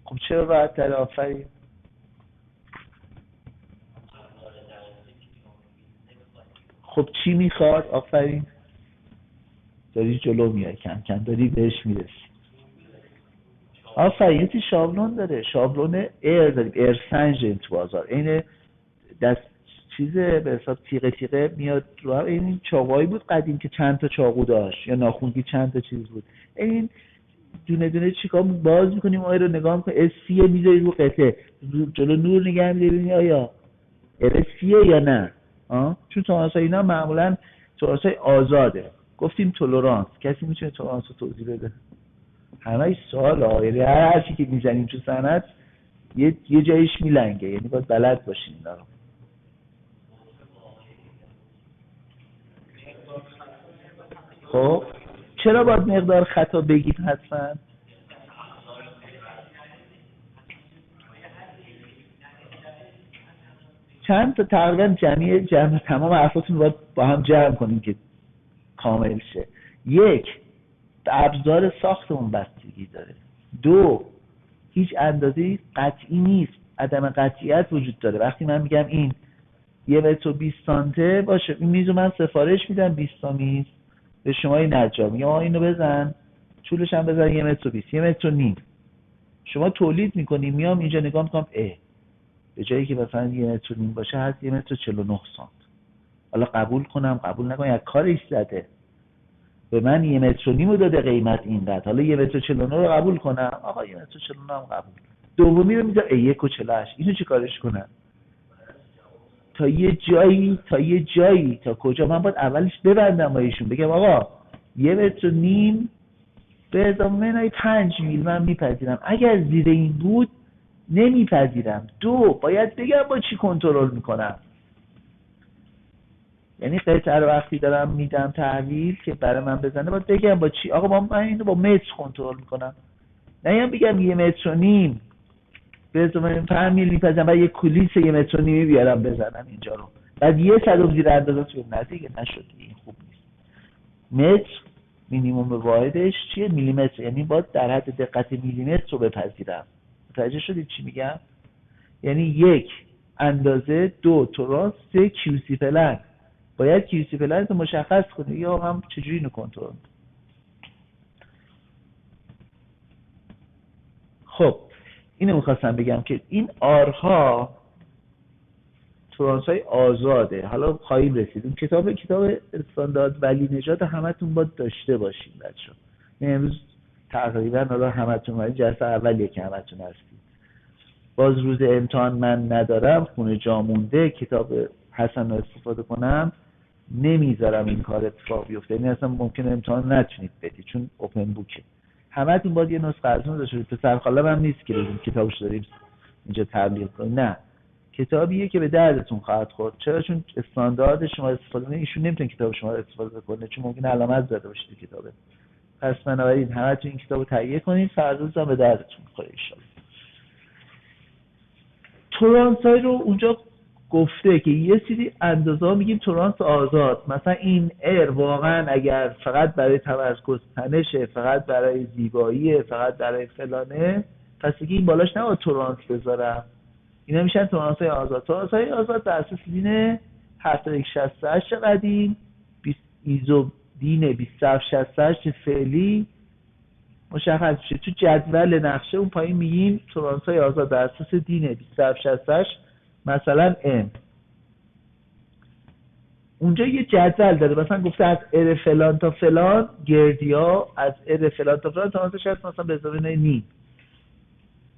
S1: خب چرا راحت تر؟ آفرین. خب چی میخواد؟ آفرین، داری جلو میای، کم کم داری بهش میرسی. آفرین. یه شابلون داره، شابلون ایر داریم، ایر سنج تو بازار، این دست چیزه به حساب تیغه میاد رو هم. این چاقوهایی بود قدیم که چند تا چاقو داشت، یا ناخونگی چند تا چیز بود. این دونه دونه چیکار باز میکنیم آیا رو نگاه میکنیم سیه میذاری رو قطعه جلو نور نگه می‌داری ببینی آیا سیه یا نه. چون تولرانس های اینا معمولا تولرانس های آزاده. گفتیم تولرانس کسی میتونه تولرانس رو توضیح بده؟ همه سوال ها، یعنی هر چی که میزنیم تو صنعت یه جایش میلنگه، یعنی باید بلد باشین اینا رو. خب چرا باید مقدار خطا بگیم حتما؟ چند تا تقریبا جمع تمام حرفاتون رو باید با هم جمع کنیم که کامل شه. یک، ابزار ساختمون بستگی داره. دو، هیچ اندازه‌ای قطعی نیست، عدم قطعیت وجود داره. وقتی من میگم این 1.20 سانته باشه، این میزو من سفارش میدم 20 تا میز به شما نجار، میگم اینو بزن، طولش هم بزن 1.20 1.5 شما تولید میکنی، میام اینجا نگاه میکنم به جایی که مثلا 1.5 باشه هست 1.49 سانت. حالا قبول کنم قبول نکنم، یک کارش زده به من 1.5 متر داده قیمت اینقدر، حالا 1.49 رو قبول کنم، آقا 1.49 هم قبول. دومی رو میذارم 1.48 اینو چی کارش کنم؟ تا یه جایی تا کجا من باید اولش ببندم با ایشون، بگم آقا 1.5 متر به اضافه منهای 5 میل من میپذیرم، اگر زیر این بود نمیپذیرم. دو، باید بگم با چی کنترل میکنم، یعنی قطعه رو وقتی دارم میدم تحویل که برای من بزنه باید بگم با چی. آقا من اینو با متر کنترل میکنم، نه بگم 1.5 متر به اضافه 5 میل میپذیرم بعد یه کولیس 1.5 متر بیارم بزنم اینجا رو، بعد یه صدم زیر اندازه تو نزدیک نشد، این خوب نیست. متر مینیمم واحدش چیه؟ میلیمتر، یعنی باید در حد دقت میلیمتر رو بپذیرم. متوجه شدید چی میگم؟ یعنی 1 اندازه، 2 تورانس، 3 کیوسی پلن. باید کیوسی پلن رو مشخص کنه یا هم چجوری اینو کنترل. خب اینو میخواستم بگم که این آرها تورانس های آزاده. حالا خواهیم رسید. کتاب استاندارد ولی نژاد همتون باید داشته باشین بچه‌ها. امروز تقریبا حالا همتون ولی جلسه اولیه که همتون هستید. باز روز امتحان من ندارم، خونه جا مونده، کتاب حسن رو استفاده کنم، نمیذارم این کار اتفاق بیفته. یعنی اصلا ممکنه امتحان نتونید بدید چون اوپن بوکه. همتون باید یه نسخه از اون داشته باشید. پسر خاله‌م هم نیست که بگیم کتابش داریم اینجا تبلیغ کنیم، نه، کتابیه که به دردتون خواهد خورد. چرا؟ چون استاندارد شما استفاده کنید، ایشون نمیتونه کتاب شما رو استفاده کنه چون ممکنه علامت زده باشید کتابه. پس بنابراین همتون این کتابو تهیه کنید، فردا هم به دردتون بخوره ان شاء الله. تورانس های رو اونجا گفته که یه سری اندازه ها میگیم تورانس آزاد، مثلا این ایر واقعا اگر فقط برای تمرکز تنشه، فقط برای زیبایی، فقط برای فلانه، پس دیگه این بالاش نباید تورانس بذارم. اینا میشن تورانس های آزاد. تورانس های آزاد بر اساس دین 7168 قدیم، ایزو دین 2768 فعلی مشخص میشه. تو جدول نقشه اون پایین میگیم تورانس های آزاد بر اساس دین 2768 مثلا ام. اونجا یه جدول داره، مثلا گفته از ار فلان تا فلان گردی ها، از ار فلان تا فلان تورانسش هست مثلا به اضافه نیم.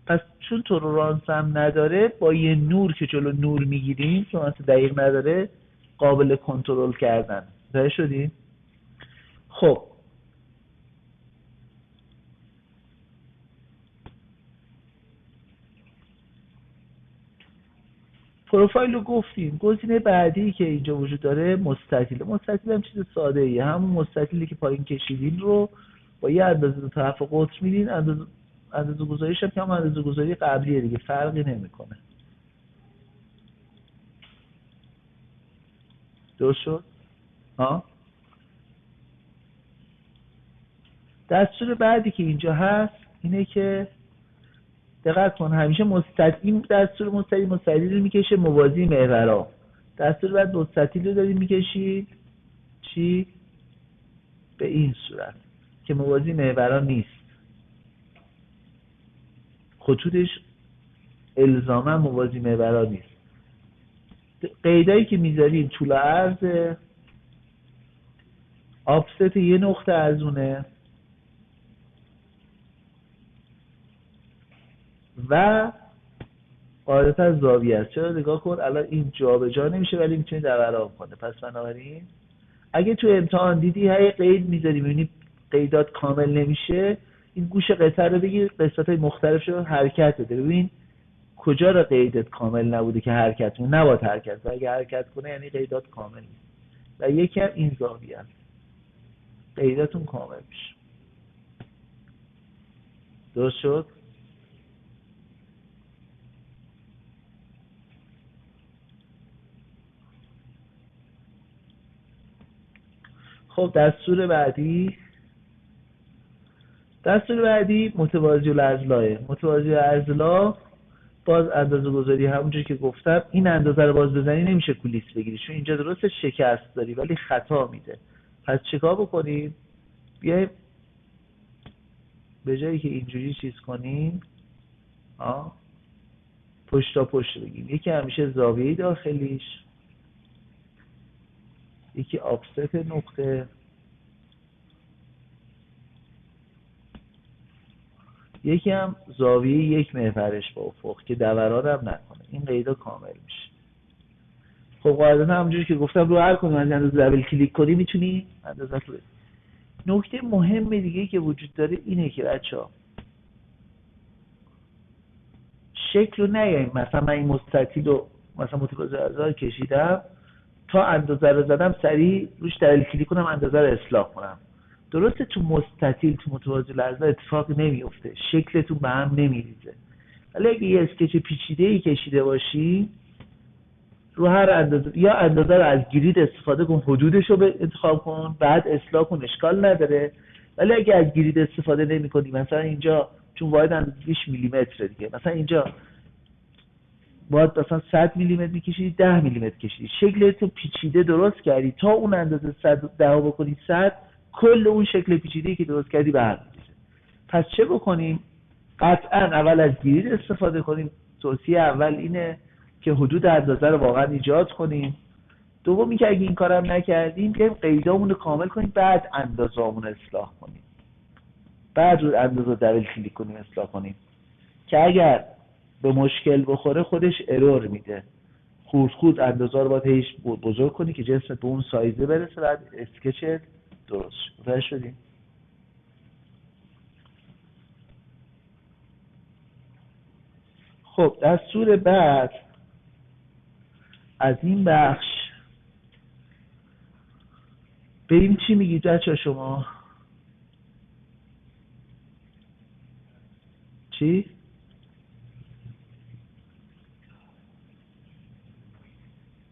S1: پس چون تورانس هم نداره، با یه نور که جلو نور میگیریم، تورانس دقیق نداره، قابل کنترل کردن. متوجه شدیم؟ خب پروفایل رو گفتیم. گزینه بعدی که اینجا وجود داره مستطیل. مستطیل هم چیز ساده ایه، همون مستطیلی که پایین کشیدین رو با یه اندازه دو طرف قطر میدین، اندازه گذاریش هم که هم اندازه گذاری قبلیه دیگه، فرقی نمیکنه. درست شد؟ دستور بعدی که اینجا هست اینه که دقت کن، همیشه مستطیل، دستور مستطیل رو میکشه موازی محورها. دستور بعد مستطیل رو داریم میکشید چی؟ به این صورت که موازی محورها نیست، خطوطش الزاما موازی محورها نیست. قیدایی که میذاریم طول عرض، آفست یه نقطه از اونه، و قاعدتا زاویه است. چرا نگاه کن الان این جابجا نمیشه ولی میتونی دوران کنه. پس بنابراین اگه تو امتحان دیدی هی قید میذاری میبینی قیدات کامل نمیشه، این گوش قطعه رو بگیر قسمت‌های مختلف رو حرکت بده، ببین کجا رو قیدت کامل نبوده که حرکت کنه. نباید حرکت کنه، اگه حرکت کنه یعنی قیدات کامل نیست. و یکی هم این زاویه است، قیداتون کامل میشه. درست شد؟ خب دستور بعدی متوازی الاضلاع. متوازی الاضلاع باز اندازه گذاری همونجوری که گفتم، این اندازه رو باز بزنی نمیشه کولیس بگیری چون اینجا درست شکست داری ولی خطا میده. پس چیکار بکنیم؟ بیایم به جایی که اینجوری چیز کنیم پشت تا پشت بگیم. یکی همیشه زاویه داخلیش، یکی آفست نقطه، یکی هم زاویه 1 محورش با افق که دوران هم نکنه. این قیدا کامل میشه. خب قاعدتا همونجوری که گفتم رو هر کدوم از اندازه دبل کلیک کنی میتونی اندازه رو. نکته مهم دیگه که وجود داره اینه که بچه‌ها شکل رو نیاییم مثلا من این مستطیل رو مثلا متوازی الاضلاع کشیدم تا اندازه رو زدم سریع روش دبل کلیک کنم اندازه رو اصلاح کنم. درسته تو مستطیل تو متوازی الاضلاع اتفاق نمیفته، شکلتون به هم نمیریزه، ولی اگه یه اسکچ پیچیده‌ای کشیده باشی رو هر اندازه یا اندازه رو از گرید استفاده کن، حدودش رو انتخاب کن بعد اصلاح کن، اشکال نداره. ولی اگه از گرید استفاده نمی‌کنی مثلا اینجا چون واحد اندازه‌اش میلیمتره دیگه، مثلا اینجا باید مثلا 100 میلیمتر میکشیدی 10 میلیمتر کشیدی، شکلتو پیچیده درست کردی تا اون اندازه 110 بکنی 100 کل اون شکل پیچیده‌ای که درست کردی به هم می‌ریزه. پس چه بکنیم؟ قطعا اول از گرید استفاده کنیم. توصیه اول اینه که حدود اندازه رو واقعا ایجاد کنیم. دومی که اگه این کارم نکردیم بیایم قیدامون رو کامل کنیم بعد اندازه‌مون رو اصلاح کنیم، بعد رو اندازه دبل کلیک کنیم اصلاح کنیم که اگر به مشکل بخوره خودش ارور میده. خود اندازه رو باید هیچ بزرگ کنی که جسمت به اون سایزه برسه بعد اسکچت درست شد. متوجه شدیم؟ خب دستور بعد از این بخش بریم چی میگید بچه شما؟ چی؟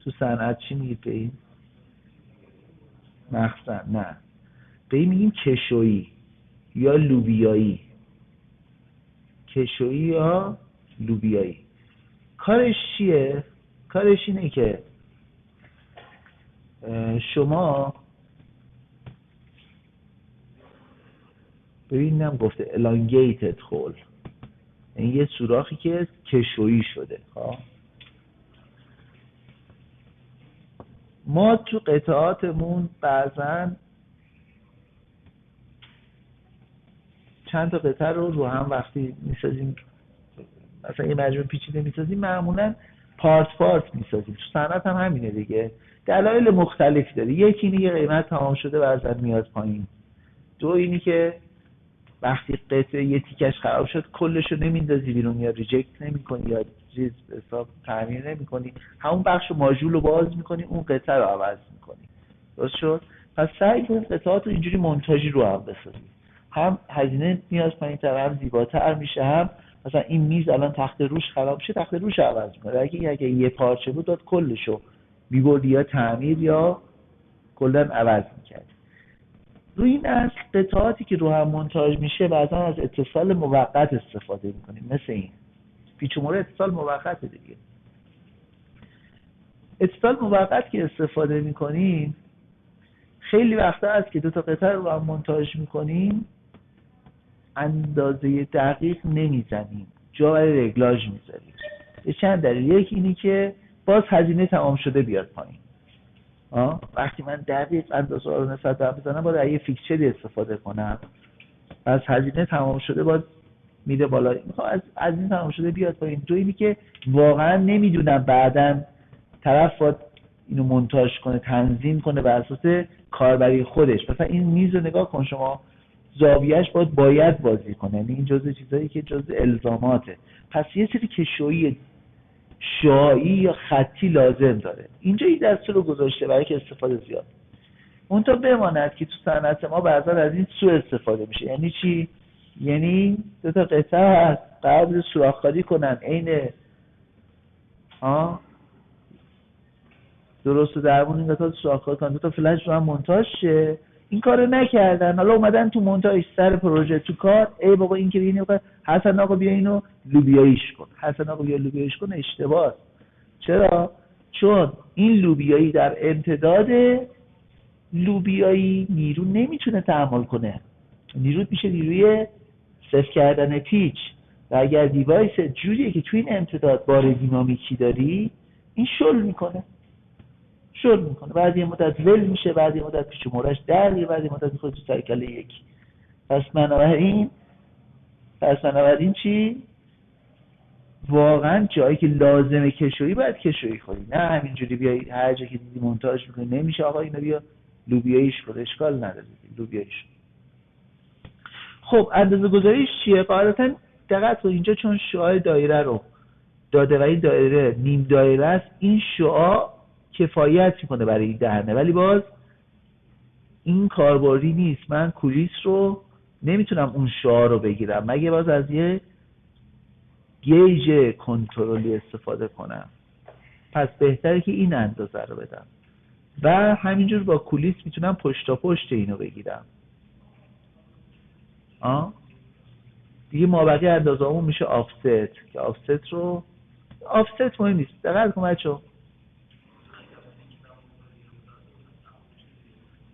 S1: تو صنعت چی میگید به این؟ مخزن؟ نه، به این میگیم کشویی یا لوبیایی. کشویی یا لوبیایی کارش چیه؟ کارش اینه که شما ببینم گفته elongated hole، این یه سوراخی که کشویی شده. ما تو قطعاتمون بعضن چند تا قطعه رو هم وقتی میسازیم مثلا یه مجموعه پیچیده میسازیم معمولا پارت میسازیم. تو صنعت هم همینه دیگه. دلایل مختلفی داره. یکی اینه یه قیمت تمام شده بعضن میاد پایین. دو اینی که وقتی قطعه یه تیکش خراب شد کلش رو نمیندازی بیرون یا ریجکت نمی‌کنی یا چیز حساب تعمیر نمی‌کنی، همون بخش ماژول رو باز می‌کنی اون قطعه رو عوض می‌کنی. درست شد؟ پس سعی کن قطعات رو اینجوری مونتاژی رو هم بسازی، هم هزینه نیاز پایین‌تر هم زیباتر میشه، هم مثلا این میز الان تخت روش خراب شه تخت روش عوض می‌کنه. اگه یه پارچه بود داد کلشو می‌بردی یا تعمیر یا کلاً عوض می‌کرد. روی این اصل قطعاتی که رو هم مونتاژ میشه بعضا از اتصال موقت استفاده میکنیم. مثل این پیچ و مور اتصال موقت دیگه. اتصال موقت که استفاده میکنیم خیلی وقتا هست که دو تا قطعه رو هم مونتاژ میکنیم اندازه دقیق نمیزنیم، جا برای رگلاژ میذاریم. یه چند دلیل. یکی اینی که باز هزینه تمام شده بیاد پایین. وقتی من دقیق اندازه رو نسبت به هم بزنم باید یه فیکسچری استفاده کنم، پس هزینه تمام شده باید میره بالا. میخوام از این تمام شده بیاد پایین. دو اینی که واقعا نمیدونم بعداً طرف باید اینو مونتاژ کنه، تنظیم کنه بر اساس کاربری خودش. مثلا این میز رو نگاه کن شما، زاویه‌اش باید بازی کنه، یعنی این جزء چیزایی که جزء الزاماته. پس یه سری کشویی شعاعی یا خطی لازم داره. اینجا این دستور رو گذاشته برای که استفاده زیاد. اون تا بماند که تو صنعت ما بعضا از این سوء استفاده میشه. یعنی چی؟ یعنی دو تا قطعه هست قبل سوراخ‌کاری کنن عین درست و درمون این قطعه سوراخ‌کاری کنن، دو تا فلش رو هم مونتاژ شه. این کارو نکردن، حالا اومدن تو مونتاژ سر پروژه تو کار، ای بابا این که اینو حسن آقا بیا اینو لوبیاییش کن، حسن آقا بیا لوبیاییش کن. اشتباه. چرا؟ چون این لوبیایی در امتداد لوبیایی نیرو نمیتونه تحمل کنه. نیرو میشه نیروی صفر کردن پیچ و اگر دیوایس جوریه که توی این امتداد بار دینامیکی داری، این شل میکنه. بعد یه مدت ول میشه، بعد یه مدت پیچ و مورش در میره، بعد یه مدت میخواد تو سایکل یکی. پس بنابراین چی؟ واقعا جایی که لازمه کشویی باید کشویی کنی، نه همینجوری بیایی هر جا که دیدی مونتاژ میکنی نمیشه آقا اینو بیا لوبیاییش کن. اشکال نداره لوبیاییش. خب اندازه گذاریش چیه؟ قاعدتا دقت کن اینجا چون شعاع دایره رو داده و این دایره نیم دایره است، این شعاع کفایت میکنه برای این دهنه، ولی باز این کاربردی نیست. من کولیس رو نمیتونم اون شعاع رو بگیرم مگه باز از یه گیج کنترلی استفاده کنم. پس بهتره که این اندازه رو بدم و همینجور با کولیس میتونم پشت تا پشت اینو بگیرم. دیگه مابقی اندازه همون میشه آفست، که آفست مهم نیست. دقیق کن بچه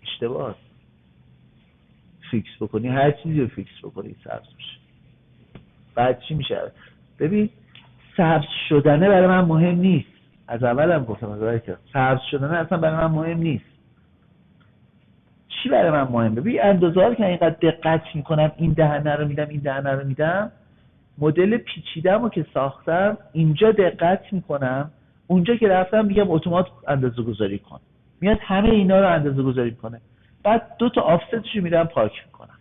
S1: اشتباه فیکس بکنی، هر چیزی رو فیکس بکنی سبز میشه. بعد چی میشه؟ ببین سبز شدنه برای من مهم نیست. از اولم گفتم سبز شدنه اصلا برای من مهم نیست. چی برای من مهمه؟ ببین اندازه ها رو که اینقدر دقت میکنم، این دهنه رو میدم این دهنه رو میدم، مدل پیچیدم رو که ساختم اینجا دقت میکنم، اونجا که رفتم میگم اتومات اندازه گذاری کن، میاد همه اینا رو اندازه گذاری کنه. بعد دو تا آفستش رو میرم پاک میکنم.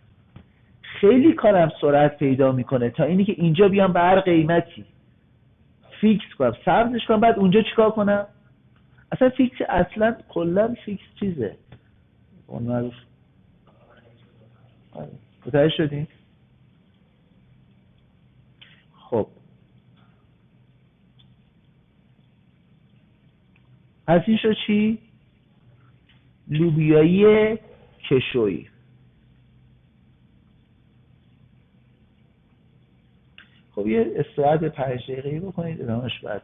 S1: خیلی کارم سرعت پیدا میکنه تا اینی که اینجا بیام به هر قیمتی فیکس کنم، سبزش کنم، بعد اونجا چیکار کنم؟ اصلا فیکس اصلا کلا فیکس چیزه اون معروف. متوجه شدین؟ خب پس این شد چی؟ لوبیایی کشویی. خب یه استراحت 5 دقیقه‌ای بکنید ادامهش بعد